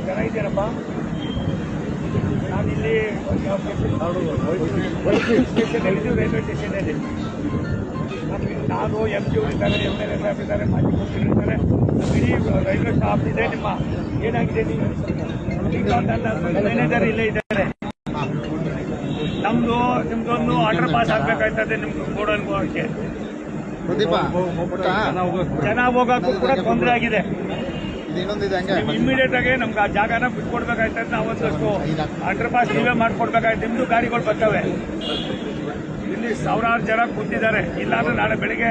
ಚೆನ್ನಾಗಿದ್ದೀರಪ್ಪ. ನಾನಿಲ್ಲಿ ಸ್ಟೇಷನಲ್ಲಿದ್ದು ರೈಲ್ವೆ ಸ್ಟೇಷನಲ್ಲಿ ನಾನು M P ಅವರಿದ್ದಾರೆ, ಎಮ್ ಎಲ್ ಎ ಸಾಹೇಬಿದ್ದಾರೆ, ಮಾಜಿ ಮಂತ್ರಿಗಳಿದ್ದಾರೆ, ಇಡೀ ರೈಲ್ವೆ ಸ್ಟಾಫ್ ಇದೆ. ನಿಮ್ಮ ಏನಾಗಿದೆ ನೀವು ಮ್ಯಾನೇಜರ್ ಇಲ್ಲೇ ಇದ್ದಾರೆ. ನಿಮ್ದೊಂದು ಆರ್ಡರ್ ಪಾಸ್ ಆಗಬೇಕಾಯ್ತದೆ ನಿಮ್ಗೆ ಗೋಡನ್ ಹೋಗಕ್ಕೆ. ಜನ ಹೋಗಕ್ಕೂ ಕೂಡ ತೊಂದರೆ ಆಗಿದೆ. ಇಮಿಡಿಯೇಟ್ ಆಗಿ ನಮ್ಗೆ ಆ ಜಾಗನ ಬಿಟ್ಕೊಡ್ಬೇಕಾಯ್ತದೆ. ನಾವೊಂದಷ್ಟು ಅಂಡರ್ ಪಾಸ್ ನೀವೇ ಮಾಡ್ಕೊಡ್ಬೇಕಾಯ್ತು. ನಿಮ್ದು ಗಾಡಿಗಳು ಬರ್ತವೆ. ಇಲ್ಲಿ ಸಾವಿರಾರು ಜನ ಕೂತಿದ್ದಾರೆ. ಇಲ್ಲಾಂದ್ರೆ ನಾಳೆ ಬೆಳಿಗ್ಗೆ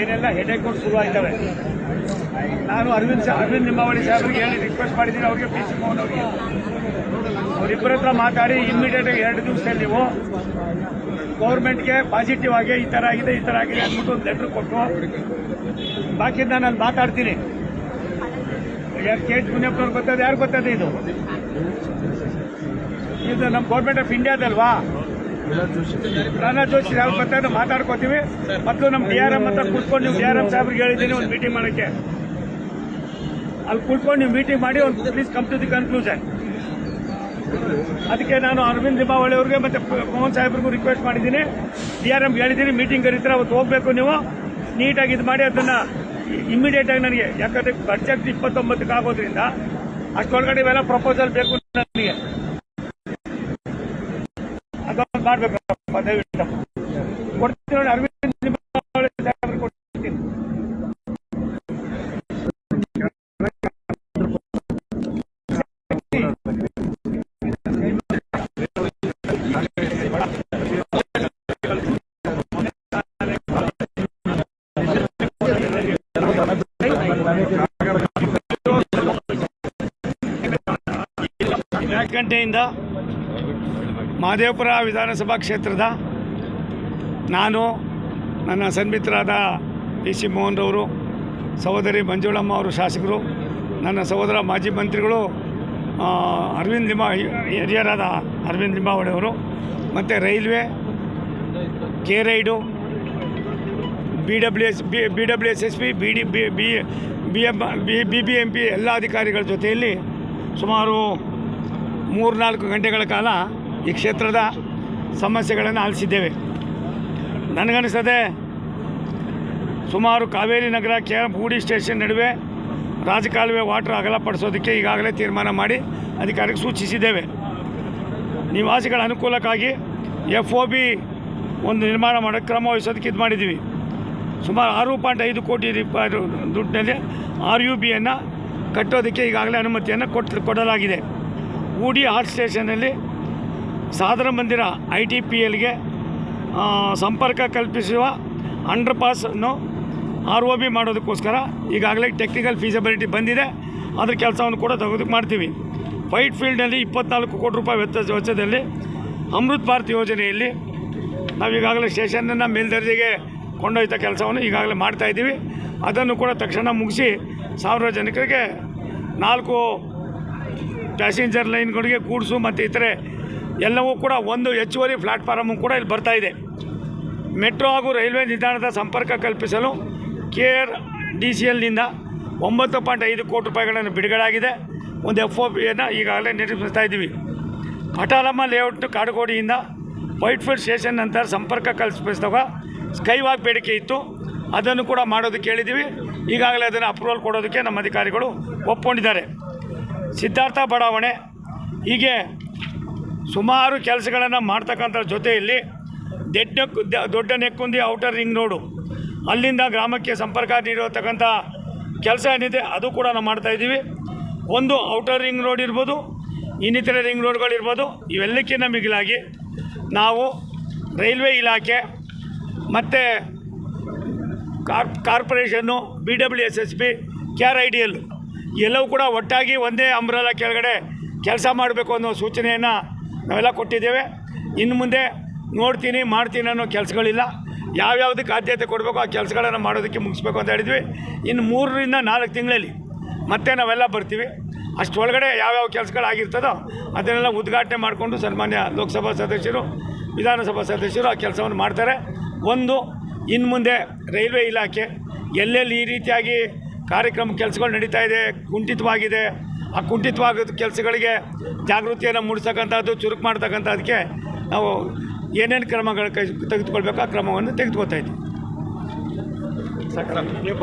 ಏನೆಲ್ಲ ಹೆಡೇಕ್ಗಳು ಶುರು ಆಯ್ತವೆ. ನಾನು ಅರವಿಂದ್ ಲಿಂಬಾವಳಿ ಸಾಹೇಬ್ರಿಗೆ ಹೇಳಿ ರಿಕ್ವೆಸ್ಟ್ ಮಾಡಿದ್ದೀನಿ. ಅವ್ರಿಗೆ ಪಿ ಸಿ ಮೋಹನ್ ಅವರಿಗೆ ಅವರಿಬ್ಬರ ಹತ್ರ ಮಾತಾಡಿ ಇಮಿಡಿಯೇಟ್ ಆಗಿ 2 ದಿವಸದಲ್ಲಿ ನೀವು ಗೌರ್ಮೆಂಟ್ಗೆ ಪಾಸಿಟಿವ್ ಆಗಿ ಈ ಥರ ಆಗಿದೆ ಅಂದ್ಬಿಟ್ಟು ಒಂದು ಲೆಟರ್ ಕೊಟ್ಟು ಬಾಕಿಯಿಂದ ನಾನು ಮಾತಾಡ್ತೀನಿ. ಕೆ ಎಚ್ ಮುನಿಯಪ್ಪನವ್ರು ಗೊತ್ತದೆ, ಯಾರು ಗೊತ್ತದೆ? ಇದು ನಮ್ಮ ಗೌರ್ಮೆಂಟ್ ಆಫ್ ಇಂಡಿಯಾದಲ್ವಾ? ಪ್ರಹ್ಲಾದ್ ಜೋಶಿ ಯಾರು ಗೊತ್ತಾಗ ಮಾತಾಡ್ಕೋತೀವಿ. ಮತ್ತು ನಮ್ಮ DRM ಹತ್ರ ಕೂತ್ಕೊಂಡು ನೀವು DRM ಸಾಹೇಬ್ರಿಗೆ ಹೇಳಿದ್ದೀನಿ ಒಂದು ಮೀಟಿಂಗ್ ಮಾಡೋಕ್ಕೆ. ಅಲ್ಲಿ ಕೂತ್ಕೊಂಡು ನೀವು ಮೀಟಿಂಗ್ ಮಾಡಿ ಒಂದು please come to the conclusion. ಅದಕ್ಕೆ ನಾನು ಅರವಿಂದ್ ಲಿಂಬಾವಳಿ ಅವ್ರಿಗೆ ಮತ್ತೆ ಮೋಹನ್ ಸಾಹೇಬ್ರಿಗೂ ರಿಕ್ವೆಸ್ಟ್ ಮಾಡಿದ್ದೀನಿ. DRMಗೆ ಹೇಳಿದ್ದೀನಿ ಮೀಟಿಂಗ್ ಕರೀತಾರೆ, ಅವತ್ತು ಹೋಗ್ಬೇಕು. ನೀವು ನೀಟಾಗಿ ಇದು ಮಾಡಿ ಅದನ್ನ ಇಮಿಡಿಯೇಟ್ ಆಗಿ ನನಗೆ, ಯಾಕಂದ್ರೆ ಬಡ್ಜೆಟ್ 29ಕ್ಕೆ ಆಗೋದ್ರಿಂದ ಅಷ್ಟೊಳಗಡೆ ಇವೆಲ್ಲ ಪ್ರಪೋಸಲ್ ಬೇಕು ನನಗೆ. ಅದೊಂದು ಮಾಡ್ಬೇಕು ದಯವಿಟ್ಟು ಕೊಡ್ತೀನಿ ನೋಡಿ. ಅರವಿಂದ್ ಲಿಂಬಾವಳಿ ಸಾಹೇಬ್ರಿಗೆ ಕೊಡ್ತೀನಿ. ಗಂಟೆಯಿಂದ ಮಹದೇವಪುರ ವಿಧಾನಸಭಾ ಕ್ಷೇತ್ರದ ನಾನು, ನನ್ನ ಸನ್ಮಿತ್ರರಾದ ಪಿ ಸಿ ಮೋಹನ್ ಅವರು, ಸಹೋದರಿ ಮಂಜುಳಮ್ಮ ಅವರು ಶಾಸಕರು, ನನ್ನ ಸಹೋದರ ಮಾಜಿ ಮಂತ್ರಿಗಳು ಹಿರಿಯರಾದ ಅರವಿಂದ್ ಲಿಂಬಾವಳಿ ಅವರು, ಮತ್ತು railway, K raid, BWSSB, BBMP ಎಲ್ಲ ಅಧಿಕಾರಿಗಳ ಜೊತೆಯಲ್ಲಿ ಸುಮಾರು 3-4 ಗಂಟೆಗಳ ಕಾಲ ಈ ಕ್ಷೇತ್ರದ ಸಮಸ್ಯೆಗಳನ್ನು ಆಲಿಸಿದ್ದೇವೆ. ನನಗನ್ನಿಸ್ತದೆ ಸುಮಾರು ಕಾವೇರಿ ನಗರ ಗೂಡಿ ಸ್ಟೇಷನ್ ನಡುವೆ ರಾಜಕಾಲುವೆ ವಾಟರ್ ಅಗಲಪಡಿಸೋದಕ್ಕೆ ಈಗಾಗಲೇ ತೀರ್ಮಾನ ಮಾಡಿ ಅಧಿಕಾರಿಗೆ ಸೂಚಿಸಿದ್ದೇವೆ. ನಿವಾಸಿಗಳ ಅನುಕೂಲಕ್ಕಾಗಿ FOB ಒಂದು ನಿರ್ಮಾಣ ಮಾಡೋಕ್ಕೆ ಕ್ರಮ ವಹಿಸೋದಕ್ಕೆ ಇದು ಮಾಡಿದ್ದೀವಿ. ಸುಮಾರು 6.5 ಕೋಟಿ ರೂಪಾಯಿ ದುಡ್ಡಿನಲ್ಲಿ RUBಯನ್ನು ಕಟ್ಟೋದಕ್ಕೆ ಈಗಾಗಲೇ ಅನುಮತಿಯನ್ನು ಕೊಡಲಾಗಿದೆ. ಗೂಡಿ ಹಾಟ್ ಸ್ಟೇಷನಲ್ಲಿ ಸಾಧನ ಮಂದಿರ ITPLಗೆ ಸಂಪರ್ಕ ಕಲ್ಪಿಸುವ ಅಂಡರ್ ಪಾಸನ್ನು ROB ಮಾಡೋದಕ್ಕೋಸ್ಕರ ಈಗಾಗಲೇ ಟೆಕ್ನಿಕಲ್ ಫೀಸಿಬಿಲಿಟಿ ಬಂದಿದೆ. ಅದ್ರ ಕೆಲಸವನ್ನು ಕೂಡ ತೆಗೆದುಕೊಂಡು ಮಾಡ್ತೀವಿ. ವೈಟ್ ಫೀಲ್ಡ್ನಲ್ಲಿ 24 ಕೋಟಿ ರೂಪಾಯಿ ವೆಚ್ಚದಲ್ಲಿ ಅಮೃತ್ ಭಾರತ್ ಯೋಜನೆಯಲ್ಲಿ ನಾವು ಈಗಾಗಲೇ ಸ್ಟೇಷನನ್ನು ಮೇಲ್ದರ್ಜೆಗೆ ಕೊಂಡೊಯ್ತ ಕೆಲಸವನ್ನು ಈಗಾಗಲೇ ಮಾಡ್ತಾಯಿದ್ದೀವಿ. ಅದನ್ನು ಕೂಡ ತಕ್ಷಣ ಮುಗಿಸಿ ಸಾರ್ವಜನಿಕರಿಗೆ 4 ಪ್ಯಾಸೆಂಜರ್ ಲೈನ್ಗಳಿಗೆ ಗೂಡ್ಸು ಮತ್ತು ಇತರೆ ಎಲ್ಲವೂ ಕೂಡ ಒಂದು ಹೆಚ್ಚುವರಿ ಪ್ಲಾಟ್ಫಾರಮು ಕೂಡ ಇಲ್ಲಿ ಬರ್ತಾಯಿದೆ. ಮೆಟ್ರೋ ಹಾಗೂ ರೈಲ್ವೆ ನಿಲ್ದಾಣದ ಸಂಪರ್ಕ ಕಲ್ಪಿಸಲು KRDCLನಿಂದ 9.5 ಕೋಟಿ ರೂಪಾಯಿಗಳನ್ನು ಬಿಡುಗಡೆಯಾಗಿದೆ. ಒಂದು FOBಯನ್ನು ಈಗಾಗಲೇ ನಿರ್ಮಿಸ್ತಾ ಇದ್ದೀವಿ. ಅಟಾಲಮ್ಮ ಲೇಔಟ್ ಕಾಡುಗೋಡಿಯಿಂದ ವೈಟ್ಫೀಲ್ಡ್ ಸ್ಟೇಷನ್ ನಂತರ ಸಂಪರ್ಕ ಕಲ್ಪಿಸಿದಾಗ ಸ್ಕೈ ವಾಕ್ ಬೇಡಿಕೆ ಇತ್ತು, ಅದನ್ನು ಕೂಡ ಮಾಡೋದಕ್ಕೆ ಹೇಳಿದ್ದೀವಿ. ಈಗಾಗಲೇ ಅದನ್ನು ಅಪ್ರೂವಲ್ ಕೊಡೋದಕ್ಕೆ ನಮ್ಮ ಅಧಿಕಾರಿಗಳು ಒಪ್ಕೊಂಡಿದ್ದಾರೆ. ಸಿದ್ಧಾರ್ಥ ಬಡಾವಣೆ ಹೀಗೆ ಸುಮಾರು ಕೆಲಸಗಳನ್ನು ಮಾಡ್ತಕ್ಕಂಥ ಜೊತೆಯಲ್ಲಿ ದೊಡ್ಡ ನೆಕ್ಕುಂದಿ ಔಟರ್ ರಿಂಗ್ ರೋಡು, ಅಲ್ಲಿಂದ ಗ್ರಾಮಕ್ಕೆ ಸಂಪರ್ಕ ನೀಡಿರತಕ್ಕಂಥ ಕೆಲಸ ಏನಿದೆ ಅದು ಕೂಡ ನಾವು ಮಾಡ್ತಾಯಿದ್ದೀವಿ. ಒಂದು ಔಟರ್ ರಿಂಗ್ ರೋಡ್ ಇರ್ಬೋದು, ಇನ್ನಿತರೆ ರಿಂಗ್ ರೋಡ್ಗಳಿರ್ಬೋದು. ಇವೆಲ್ಲಕ್ಕಿಂತ ಮಿಗಿಲಾಗಿ ನಾವು ರೈಲ್ವೆ ಇಲಾಖೆ ಮತ್ತು ಕಾರ್ಪೊರೇಷನ್ನು, BWSSB, KRIDL ಎಲ್ಲವೂ ಕೂಡ ಒಟ್ಟಾಗಿ ಒಂದೇ ಅಂಬ್ರೆಲಾ ಕೆಳಗಡೆ ಕೆಲಸ ಮಾಡಬೇಕು ಅನ್ನೋ ಸೂಚನೆಯನ್ನು ನಾವೆಲ್ಲ ಕೊಟ್ಟಿದ್ದೇವೆ. ಇನ್ನು ಮುಂದೆ ನೋಡ್ತೀನಿ ಮಾಡ್ತೀನಿ ಅನ್ನೋ ಕೆಲಸಗಳಿಲ್ಲ. ಯಾವ್ಯಾವುದಕ್ಕೆ ಆದ್ಯತೆ ಕೊಡಬೇಕು ಆ ಕೆಲಸಗಳನ್ನು ಮಾಡೋದಕ್ಕೆ ಮುಗಿಸ್ಬೇಕು ಅಂತ ಹೇಳಿದ್ವಿ. ಇನ್ನು 3ರಿಂದ 4 ತಿಂಗಳಲ್ಲಿ ಮತ್ತೆ ನಾವೆಲ್ಲ ಬರ್ತೀವಿ. ಅಷ್ಟೊಳಗಡೆ ಯಾವ್ಯಾವ ಕೆಲಸಗಳಾಗಿರ್ತದೋ ಅದನ್ನೆಲ್ಲ ಉದ್ಘಾಟನೆ ಮಾಡಿಕೊಂಡು ಸನ್ಮಾನ್ಯ ಲೋಕಸಭಾ ಸದಸ್ಯರು, ವಿಧಾನಸಭಾ ಸದಸ್ಯರು ಆ ಕೆಲಸವನ್ನು ಮಾಡ್ತಾರೆ. ಇನ್ನು ಮುಂದೆ ರೈಲ್ವೆ ಇಲಾಖೆ ಎಲ್ಲೆಲ್ಲಿ ಈ ರೀತಿಯಾಗಿ ಕಾರ್ಯಕ್ರಮ ಕೆಲಸಗಳು ನಡೀತಾ ಇದೆ, ಕುಂಠಿತವಾಗಿದೆ, ಆ ಕುಂಠಿತವಾದ ಕೆಲಸಗಳಿಗೆ ಜಾಗೃತಿಯನ್ನು ಮೂಡಿಸ್ತಕ್ಕಂಥದ್ದು, ಚುರುಕು ಮಾಡ್ತಕ್ಕಂಥದ್ದಕ್ಕೆ ನಾವು ಏನೇನು ಕ್ರಮಗಳು ತೆಗೆದುಕೊಳ್ಬೇಕು ಆ ಕ್ರಮವನ್ನು ತೆಗೆದುಕೊಳ್ತಾ ಇದ್ದೀವಿ.